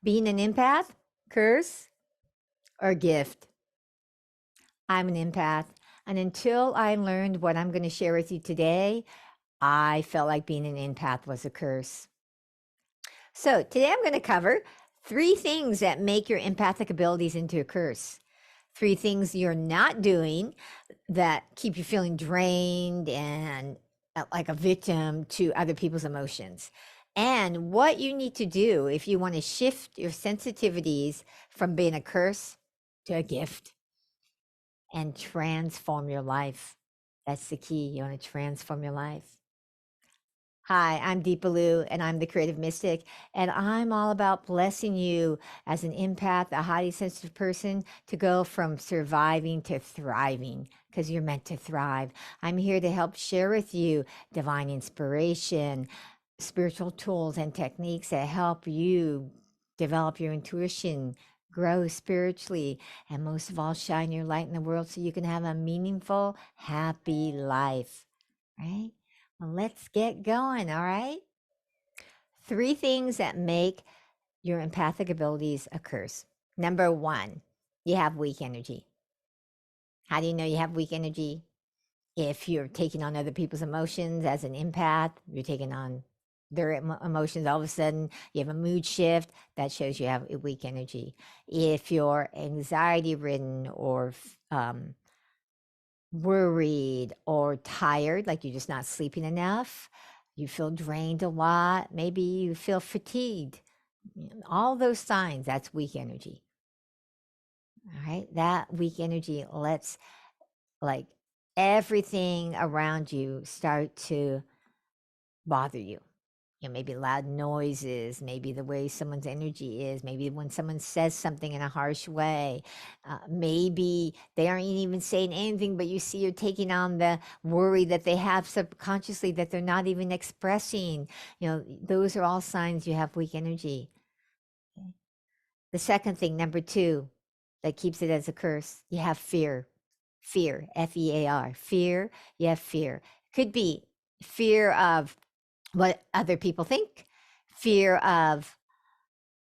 Being an empath, curse or gift? I'm an empath. And until I learned what I'm going to share with you today, I felt like being an empath was a curse. So today I'm going to cover 3 things that make your empathic abilities into a curse. 3 things you're not doing that keep you feeling drained and like a victim to other people's emotions. And what you need to do if you want to shift your sensitivities from being a curse to a gift and transform your life. That's the key. You want to transform your life. Hi, I'm Deepa Lou, and I'm the Creative Mystic, and I'm all about blessing you as an empath, a highly sensitive person, to go from surviving to thriving, because you're meant to thrive. I'm here to help share with you divine inspiration, spiritual tools, and techniques that help you develop your intuition, grow spiritually, and most of all, shine your light in the world so you can have a meaningful, happy life, right? Well, let's get going, all right? 3 things that make your empathic abilities a curse. Number 1, you have weak energy. How do you know you have weak energy? If you're taking on other people's emotions as an empath, you're taking on their emotions, all of a sudden you have a mood shift, that shows you have a weak energy. If you're anxiety ridden or worried or tired, like you're just not sleeping enough, you feel drained a lot, maybe you feel fatigued, all those signs, that's weak energy. All right, that weak energy lets like everything around you start to bother you. Maybe loud noises, maybe the way someone's energy is, maybe when someone says something in a harsh way, maybe they aren't even saying anything, but you see you're taking on the worry that they have subconsciously that they're not even expressing. Those are all signs you have weak energy. Okay. The second thing, number 2, that keeps it as a curse, you have fear. Fear, F-E-A-R, fear, you have fear. Could be fear of what other people think, fear of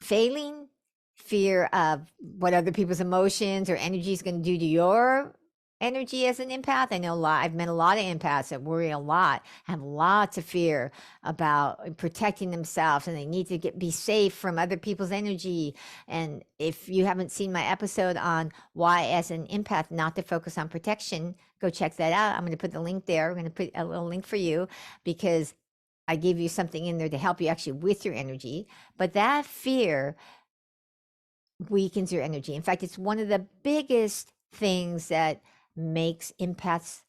failing, fear of what other people's emotions or energy is going to do to your energy as an empath. I know I've met a lot of empaths that worry a lot, have lots of fear about protecting themselves, and they need to be safe from other people's energy. And if you haven't seen my episode on why as an empath not to focus on protection, go check that out. I'm going to put the link there. I'm going to put a little link for you because I give you something in there to help you actually with your energy. But that fear weakens your energy. In fact, it's one of the biggest things that makes empaths'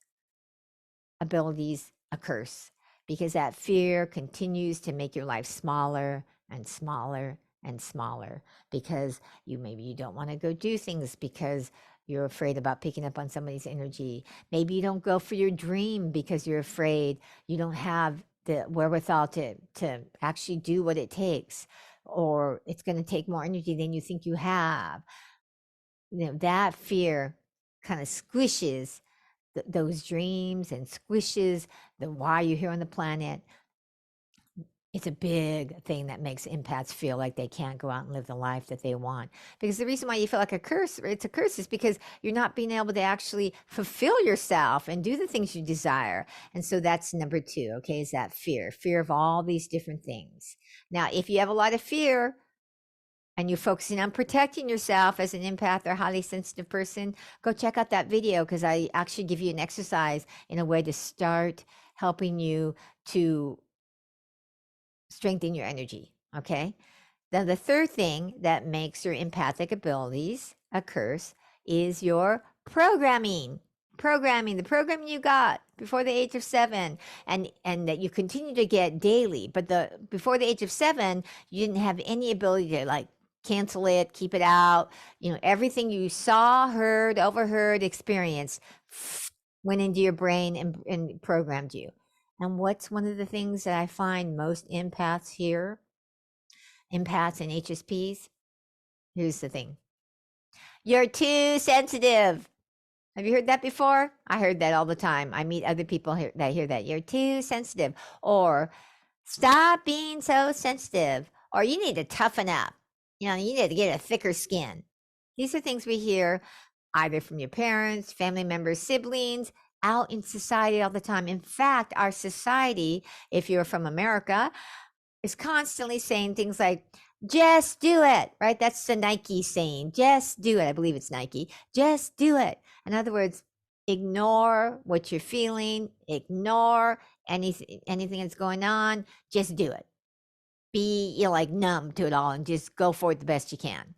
abilities a curse, because that fear continues to make your life smaller and smaller and smaller, because maybe you don't want to go do things because you're afraid about picking up on somebody's energy. Maybe you don't go for your dream because you're afraid you don't have the wherewithal to actually do what it takes, or it's going to take more energy than you think you have. That fear kind of squishes those dreams and squishes the why you're here on the planet. It's a big thing that makes empaths feel like they can't go out and live the life that they want. Because the reason why you feel like it's a curse is because you're not being able to actually fulfill yourself and do the things you desire. And so that's number 2, okay, is that fear of all these different things. Now, if you have a lot of fear and you're focusing on protecting yourself as an empath or highly sensitive person, go check out that video, because I actually give you an exercise in a way to start helping you to strengthen your energy. Okay. Now, the third thing that makes your empathic abilities a curse is your programming. The programming you got before the age of 7, and that you continue to get daily. But before the age of 7, you didn't have any ability to like cancel it, keep it out. Everything you saw, heard, overheard, experienced went into your brain and programmed you. And what's one of the things that I find most empaths here, empaths and HSPs? Here's the thing. You're too sensitive. Have you heard that before? I heard that all the time. I meet other people that hear that. You're too sensitive. Or stop being so sensitive. Or you need to toughen up. You need to get a thicker skin. These are things we hear either from your parents, family members, siblings, out in society all the time. In fact, our society, if you're from America, is constantly saying things like, just do it, right? That's the Nike saying, just do it. I believe it's Nike. Just do it. In other words, ignore what you're feeling, ignore anything that's going on, just do it. Be like numb to it all and just go for it the best you can.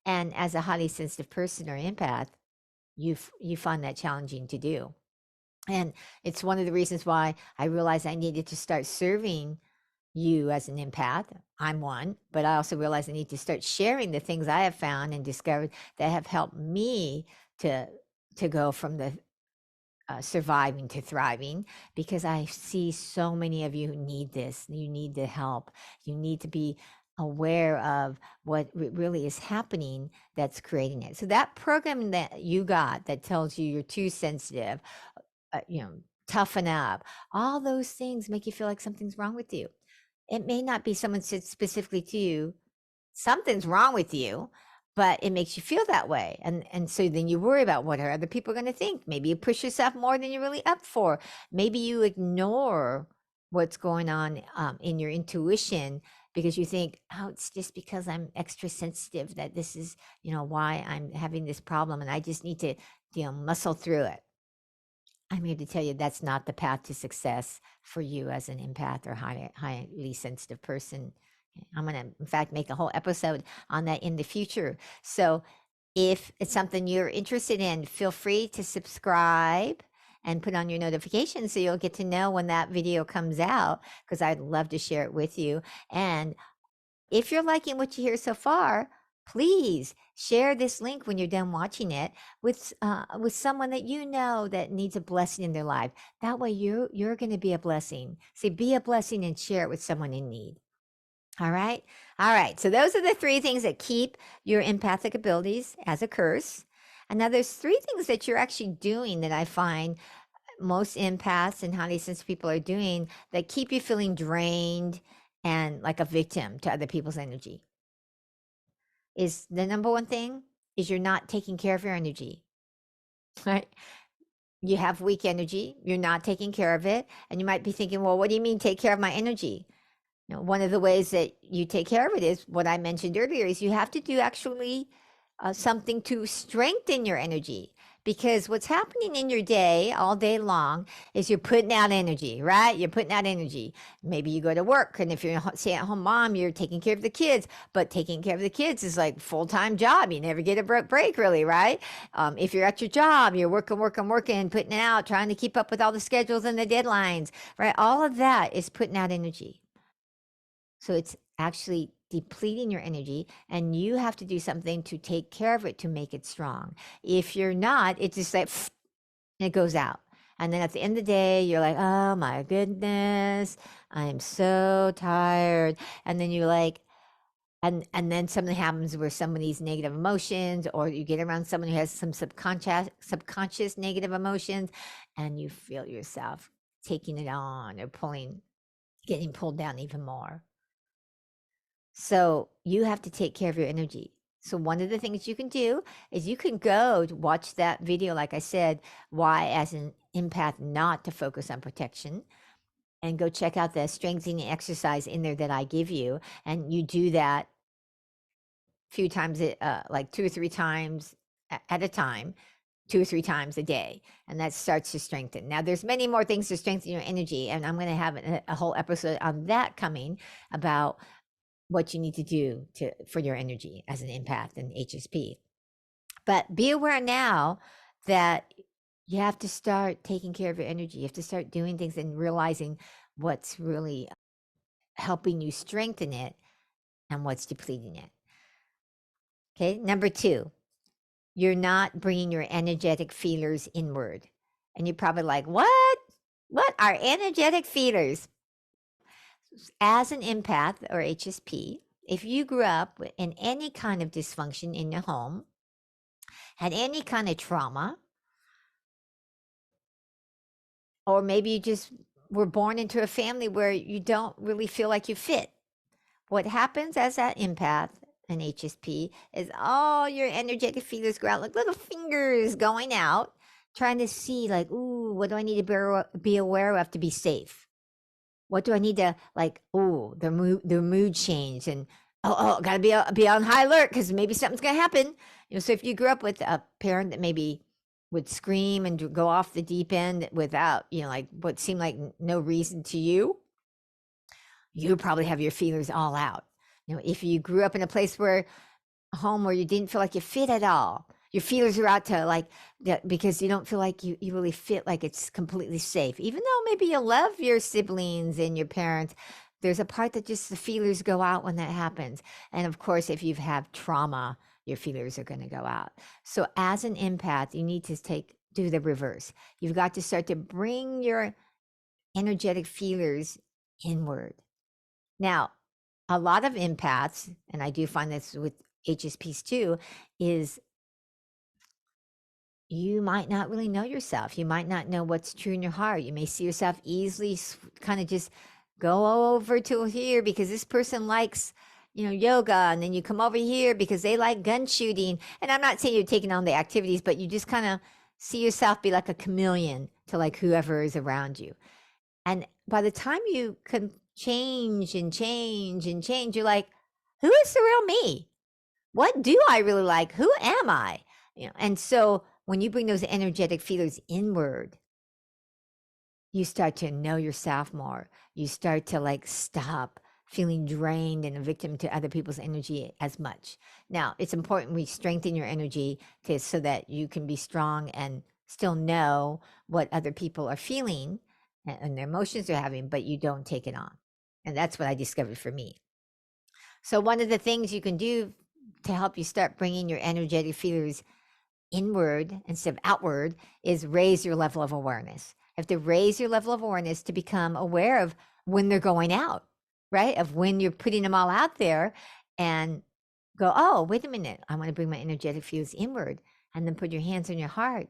And as a highly sensitive person or empath, you find that challenging to do. And it's one of the reasons why I realized I needed to start serving you as an empath. I'm one, but I also realized I need to start sharing the things I have found and discovered that have helped me to go from the surviving to thriving, because I see so many of you who need this. You need the help. You need to be aware of what really is happening that's creating it. So that program that you got that tells you you're too sensitive, toughen up, all those things make you feel like something's wrong with you. It may not be someone said specifically to you, something's wrong with you, but it makes you feel that way. And so then you worry about what are other people going to think. Maybe you push yourself more than you're really up for. Maybe you ignore what's going on in your intuition because you think, oh, it's just because I'm extra sensitive that this is, why I'm having this problem. And I just need to, muscle through it. I'm here to tell you that's not the path to success for you as an empath or highly sensitive person. I'm going to, in fact, make a whole episode on that in the future. So if it's something you're interested in, feel free to subscribe and put on your notifications so you'll get to know when that video comes out, because I'd love to share it with you. And if you're liking what you hear so far, please share this link when you're done watching it with someone that you know that needs a blessing in their life. That way you're going to be a blessing. So be a blessing and share it with someone in need. All right. All right. So those are the 3 things that keep your empathic abilities as a curse. And now there's 3 things that you're actually doing that I find most empaths and highly sensitive people are doing that keep you feeling drained and like a victim to other people's energy. Is the number one thing is you're not taking care of your energy, right? You have weak energy, you're not taking care of it. And you might be thinking, well, what do you mean take care of my energy? One of the ways that you take care of it is what I mentioned earlier, is you have to do actually something to strengthen your energy. Because what's happening in your day all day long is you're putting out energy, right? You're putting out energy. Maybe you go to work, and if you're a stay-at-home mom, you're taking care of the kids. But taking care of the kids is like full-time job. You never get a break, really, right? If you're at your job, you're working, putting it out, trying to keep up with all the schedules and the deadlines, right? All of that is putting out energy. So it's actually depleting your energy, and you have to do something to take care of it to make it strong. If you're not, it's just like and it goes out. And then at the end of the day, you're like, oh my goodness, I am so tired. And then you're like, and then something happens where somebody's negative emotions, or you get around someone who has some subconscious negative emotions, and you feel yourself taking it on or getting pulled down even more. So you have to take care of your energy. So one of the things you can do is you can go to watch that video, like I said, why as an empath not to focus on protection, and go check out the strengthening exercise in there that I give you. And you do that a few times, like 2 or 3 times at a time, 2 or 3 times a day, and that starts to strengthen. Now there's many more things to strengthen your energy, and I'm going to have a whole episode on that coming, about what you need to do for your energy as an empath and HSP. But be aware now that you have to start taking care of your energy. You have to start doing things and realizing what's really helping you strengthen it and what's depleting it. Okay. Number 2, you're not bringing your energetic feelers inward. And you're probably like, what? What are energetic feelers? As an empath or HSP, if you grew up in any kind of dysfunction in your home, had any kind of trauma, or maybe you just were born into a family where you don't really feel like you fit, what happens as that empath an HSP is all your energetic feelers go out like little fingers going out, trying to see like, ooh, what do I need to be aware of to be safe? What do I need to like? Oh, their mood change, and gotta be on high alert because maybe something's gonna happen. So if you grew up with a parent that maybe would scream and go off the deep end without, like what seemed like no reason to you, you probably have your feelers all out. If you grew up in a place where a home where you didn't feel like you fit at all, your feelers are out to like that because you don't feel like you really fit, like it's completely safe. Even though maybe you love your siblings and your parents, there's a part that just the feelers go out when that happens. And of course, if you've had trauma, your feelers are going to go out. So as an empath, you need to do the reverse. You've got to start to bring your energetic feelers inward. Now, a lot of empaths, and I do find this with HSPs too, is you might not really know yourself. You might not know what's true in your heart. You may see yourself easily kind of just go over to here because this person likes, yoga, and then you come over here because they like gun shooting. And I'm not saying you're taking on the activities, but you just kind of see yourself be like a chameleon to like whoever is around you. And by the time you can change and change and change, you're like, who is the real me? What do I really like? Who am I? And so when you bring those energetic feelers inward, you start to know yourself more. You start to like stop feeling drained and a victim to other people's energy as much. Now, it's important we strengthen your energy so that you can be strong and still know what other people are feeling and their emotions they're having, but you don't take it on. And that's what I discovered for me. So one of the things you can do to help you start bringing your energetic feelers inward instead of outward is raise your level of awareness. You have to raise your level of awareness to become aware of when they're going out, right? Of when you're putting them all out there and go, oh, wait a minute. I want to bring my energetic feelers inward. And then put your hands on your heart.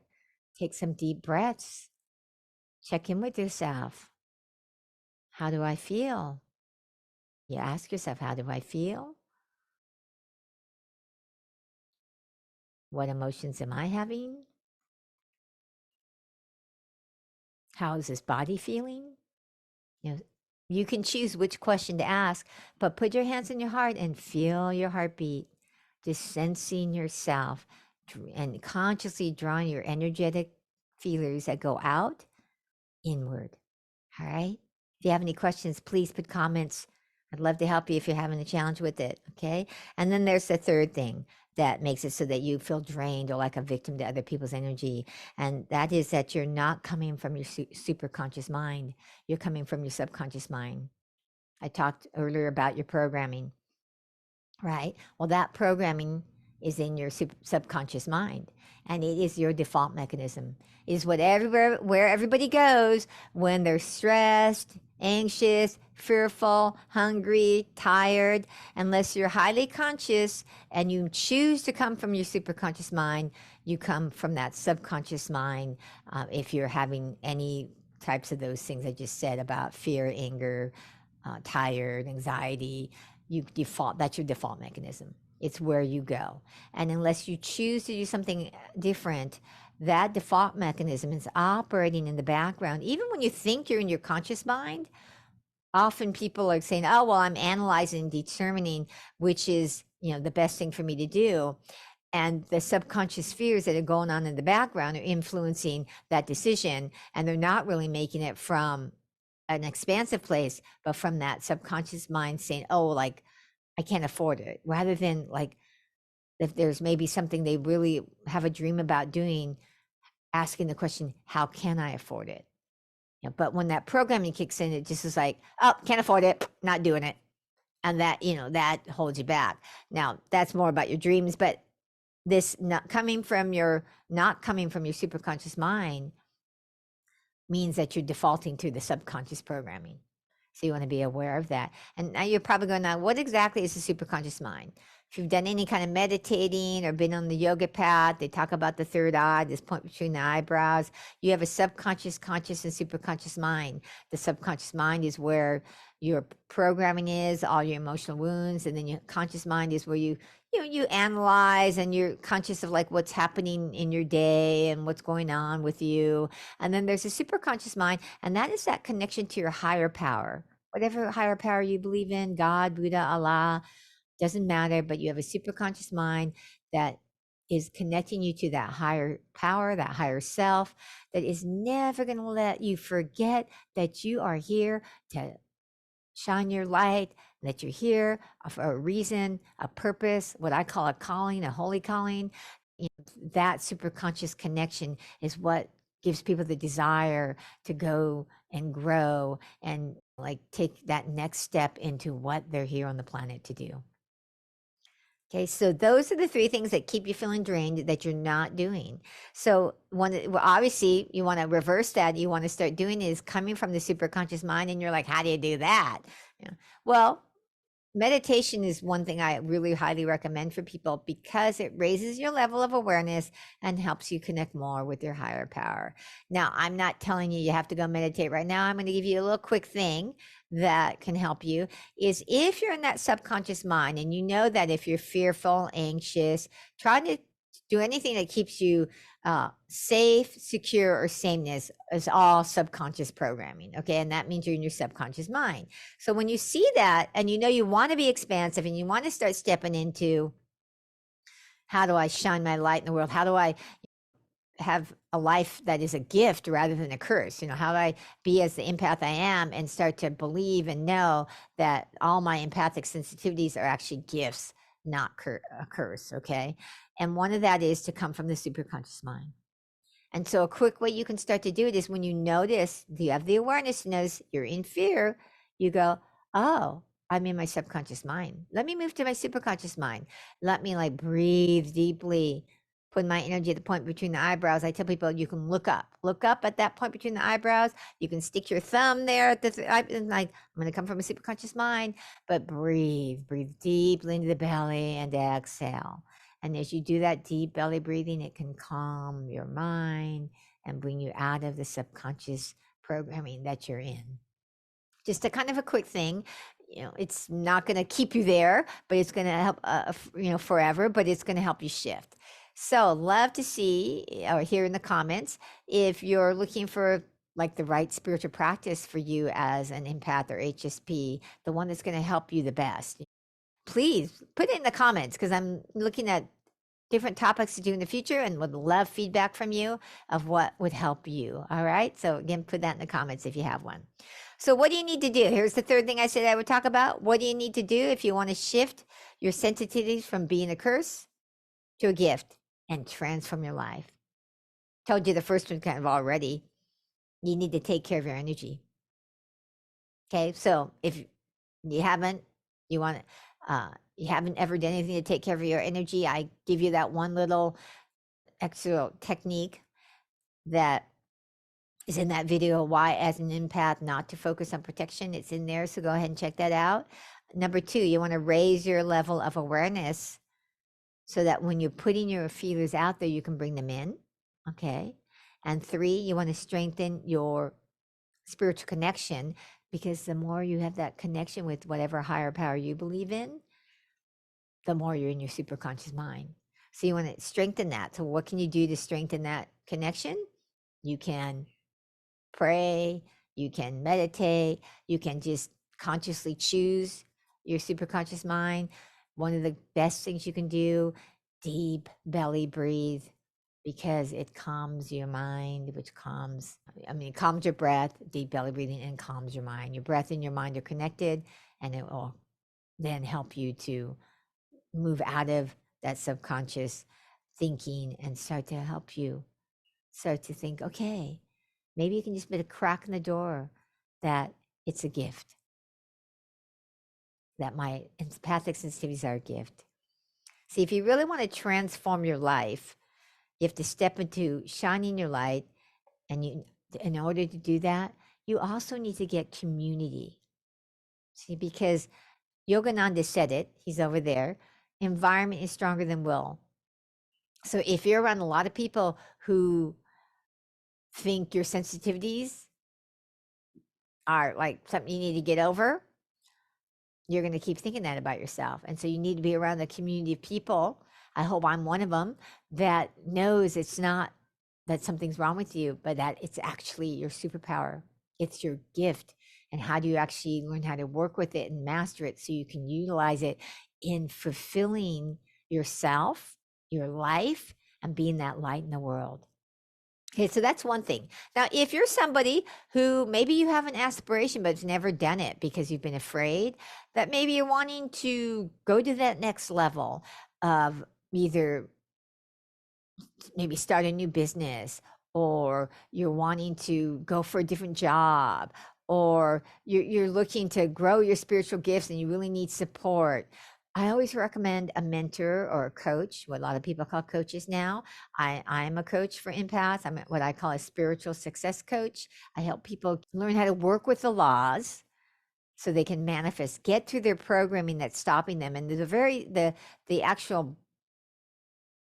Take some deep breaths. Check in with yourself. How do I feel? You ask yourself, how do I feel? What emotions am I having? How is this body feeling? You can choose which question to ask, but put your hands on your heart and feel your heartbeat, just sensing yourself and consciously drawing your energetic feelers that go out inward. All right. If you have any questions, please put comments. I'd love to help you if you're having a challenge with it. Okay. And then there's the third thing that makes it so that you feel drained or like a victim to other people's energy. And that is that you're not coming from your super conscious mind. You're coming from your subconscious mind. I talked earlier about your programming, right? Well, that programming is in your subconscious mind, and it is your default mechanism. It is where everybody goes when they're stressed, anxious, fearful, hungry, tired. Unless you're highly conscious and you choose to come from your superconscious mind, you come from that subconscious mind. If you're having any types of those things I just said about fear, anger, tired, anxiety, that's your default mechanism. It's where you go. And unless you choose to do something different, that default mechanism is operating in the background. Even when you think you're in your conscious mind, often people are saying, oh, well, I'm analyzing, determining which is, the best thing for me to do. And the subconscious fears that are going on in the background are influencing that decision. And they're not really making it from an expansive place, but from that subconscious mind saying, oh, like, I can't afford it, rather than like, if there's maybe something they really have a dream about doing, asking the question, how can I afford it? But when that programming kicks in, it just is like, oh, can't afford it, not doing it. And that, that holds you back. Now, that's more about your dreams, but this not coming from your superconscious mind means that you're defaulting to the subconscious programming. So you want to be aware of that. And now you're probably going, now, what exactly is the superconscious mind? if you've done any kind of meditating or been on the yoga path, they talk about the third eye, this point between the eyebrows. You have a subconscious, conscious, and superconscious mind. The subconscious mind is where your programming is, all your emotional wounds, and then your conscious mind is where you analyze and you're conscious of like what's happening in your day and what's going on with you. And then there's a superconscious mind, and that is that connection to your higher power. Whatever higher power you believe in, God, Buddha, Allah, doesn't matter, but you have a superconscious mind that is connecting you to that higher power, that higher self, that is never going to let you forget that you are here to shine your light, that you're here for a reason, a purpose, what I call a calling, a holy calling. You know, that superconscious connection is what gives people the desire to go and grow and like take that next step into what they're here on the planet to do. Okay, so those are the three things that keep you feeling drained that you're not doing. So well, obviously you want to reverse that. You want to start doing is coming from the superconscious mind, and you're like, how do you do that? Yeah. Well, meditation is one thing I really highly recommend for people because it raises your level of awareness and helps you connect more with your higher power. Now, I'm not telling you have to go meditate right now. I'm going to give you a little quick thing that can help you is if you're in that subconscious mind and you know that if you're fearful, anxious, try to do anything that keeps you safe, secure, or sameness is all subconscious programming. Okay. And that means you're in your subconscious mind. So when you see that and you know you want to be expansive and you want to start stepping into how do I shine my light in the world? How do I have a life that is a gift rather than a curse? You know, how do I be as the empath I am and start to believe and know that all my empathic sensitivities are actually gifts, not a curse. Okay. And one of that is to come from the superconscious mind. And so a quick way you can start to do it is when you notice, you have the awareness to notice you're in fear, you go, oh, I'm in my subconscious mind. Let me move to my superconscious mind. Let me like breathe deeply, put my energy at the point between the eyebrows. I tell people you can look up at that point between the eyebrows. You can stick your thumb there at and like, I'm going to come from a superconscious mind, but breathe deeply into the belly and exhale. And as you do that deep belly breathing, it can calm your mind and bring you out of the subconscious programming that you're in. Just a kind of a quick thing. You know, it's not going to keep you there, but it's going to help, forever, but it's going to help you shift. So love to see or hear in the comments if you're looking for like the right spiritual practice for you as an empath or HSP, the one that's going to help you the best. Please put it in the comments because I'm looking at different topics to do in the future and would love feedback from you of what would help you. All right. So again, put that in the comments if you have one. So what do you need to do? Here's the third thing I said I would talk about. What do you need to do if you want to shift your sensitivities from being a curse to a gift and transform your life? Told you the first one kind of already. You need to take care of your energy. Okay. So if you haven't, you want you haven't ever done anything to take care of your energy, I give you that one little extra technique that is in that video, why as an empath not to focus on protection. It's in there, so go ahead and check that out. Number 2, you want to raise your level of awareness so that when you're putting your feelers out there, you can bring them in. Okay. And 3, you want to strengthen your spiritual connection because the more you have that connection with whatever higher power you believe in, the more you're in your superconscious mind. So you want to strengthen that. So what can you do to strengthen that connection? You can pray, you can meditate, you can just consciously choose your superconscious mind. One of the best things you can do, deep belly breathe because it calms your mind, calms your breath, deep belly breathing and calms your mind. Your breath and your mind are connected and it will then help you to move out of that subconscious thinking and start to help you start to think, okay, maybe you can just put a crack in the door that it's a gift, that my empathic sensitivities are a gift. See, if you really want to transform your life, you have to step into shining your light. And in order to do that, you also need to get community. See, because Yogananda said it, he's over there. environment is stronger than will. So if you're around a lot of people who think your sensitivities are like something you need to get over, you're going to keep thinking that about yourself. And so you need to be around a community of people. I hope I'm one of them that knows it's not that something's wrong with you, but that it's actually your superpower. It's your gift. And how do you actually learn how to work with it and master it so you can utilize it in fulfilling yourself, your life, and being that light in the world? Okay, so that's one thing. Now, if you're somebody who maybe you have an aspiration, but it's never done it because you've been afraid, that maybe you're wanting to go to that next level of either maybe start a new business, or you're wanting to go for a different job, or you're looking to grow your spiritual gifts and you really need support. I always recommend a mentor or a coach, what a lot of people call coaches now. I'm a coach for empaths. I'm what I call a spiritual success coach. I help people learn how to work with the laws so they can manifest, get through their programming that's stopping them. And the actual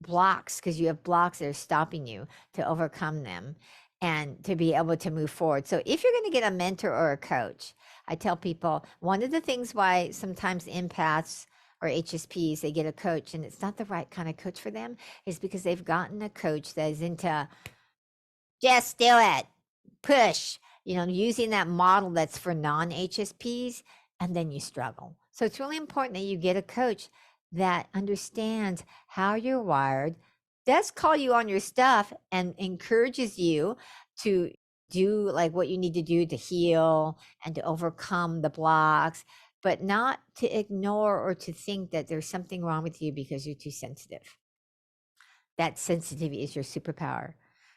blocks, because you have blocks that are stopping you, to overcome them and to be able to move forward. So if you're going to get a mentor or a coach, I tell people one of the things why sometimes empaths or HSPs, they get a coach and it's not the right kind of coach for them, is because they've gotten a coach that is into just do it, push, using that model that's for non-HSPs, and then you struggle. So it's really important that you get a coach that understands how you're wired, does call you on your stuff, and encourages you to do like what you need to do to heal and to overcome the blocks, but not to ignore or to think that there's something wrong with you because you're too sensitive. That sensitivity is your superpower.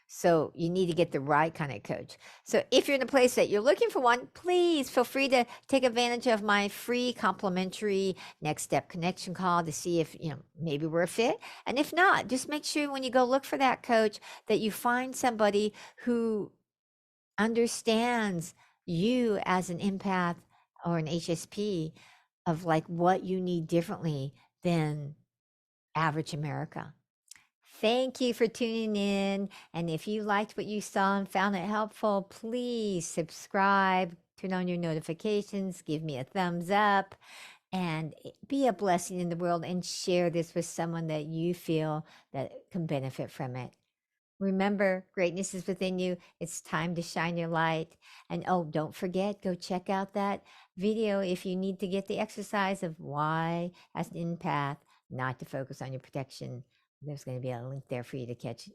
So you need to get the right kind of coach. So if you're in a place that you're looking for one, please feel free to take advantage of my free complimentary next step connection call to see if, maybe we're a fit. And if not, just make sure when you go look for that coach that you find somebody who understands you as an empath or an HSP, of like what you need differently than average America. Thank you for tuning in. And if you liked what you saw and found it helpful, please subscribe, turn on your notifications, give me a thumbs up, and be a blessing in the world, and share this with someone that you feel that can benefit from it. Remember, greatness is within you. It's time to shine your light. And oh, don't forget, go check out that video if you need to get the exercise of why, as an empath, not to focus on your protection. There's going to be a link there for you to catch